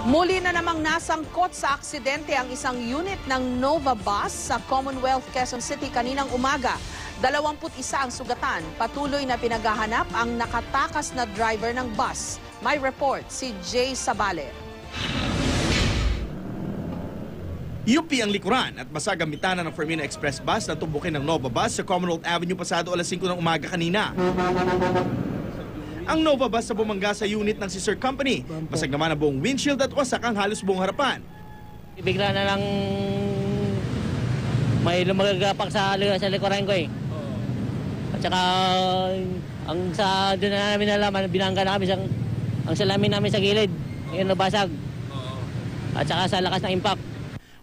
Muli na namang nasangkot sa aksidente ang isang unit ng Nova Bus sa Commonwealth, Quezon City kaninang umaga. 21 ang sugatan. Patuloy na pinaghahanap ang nakatakas na driver ng bus. May report si Jay Sabale. UP ang likuran at masagamitan ng Fermina Express bus na tumbukin ng Nova Bus sa Commonwealth Avenue pasado alas 5 ng umaga kanina. Ang Nova Bus sa bumangga sa unit ng sister company. Basag naman ang buong windshield at wasak ang halos buong harapan. Bigla na lang may lumagapak sa likuran ko eh. At saka doon na namin nalaman, binangga na kami ang salamin namin sa gilid. Ngayon nabasag. At saka sa lakas ng impact.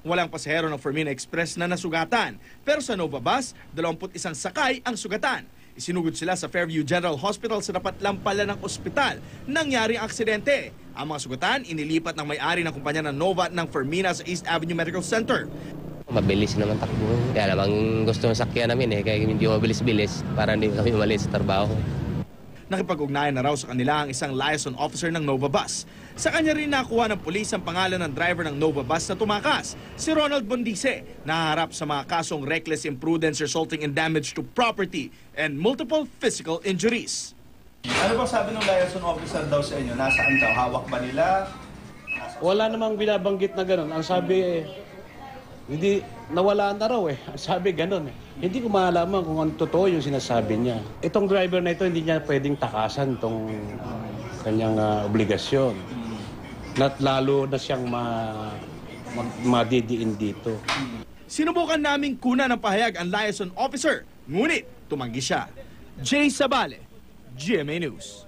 Walang pasahero ng Fermina Express na nasugatan. Pero sa Nova Bus, 21 sakay ang sugatan. Isinugod sila sa Fairview General Hospital sa dapat lang pala ng ospital. Nangyari ang aksidente. Ang mga sugatan, inilipat ng may-ari ng kumpanya ng Nova ng Fermina sa East Avenue Medical Center. Mabilis naman takbo. Kaya namang gusto ng sakyan namin kaya hindi mabilis-bilis para hindi kami umalis sa trabaho. Nakipag-ugnayan na raw sa kanila ang isang liaison officer ng Nova Bus. Sa kanya rin nakuha ng pulis ang pangalan ng driver ng Nova Bus na tumakas, si Ronald Bondice, naharap sa mga kasong reckless imprudence resulting in damage to property and multiple physical injuries. Ano bang sabi ng liaison officer daw sa inyo? Nasaan daw? Hawak ba nila? Wala namang binabanggit na gano'n. Ang sabi hindi, nawala na raw eh. Ang sabi gano'n eh. Hindi ko malaman kung ano totoo yung sinasabi niya. Itong driver na ito, hindi niya pwedeng takasan itong kanyang obligasyon. At lalo na siyang madidiin dito. Sinubukan naming kuna ng pahayag ang liaison officer, ngunit tumanggi siya. Jay Sabale, GMA News.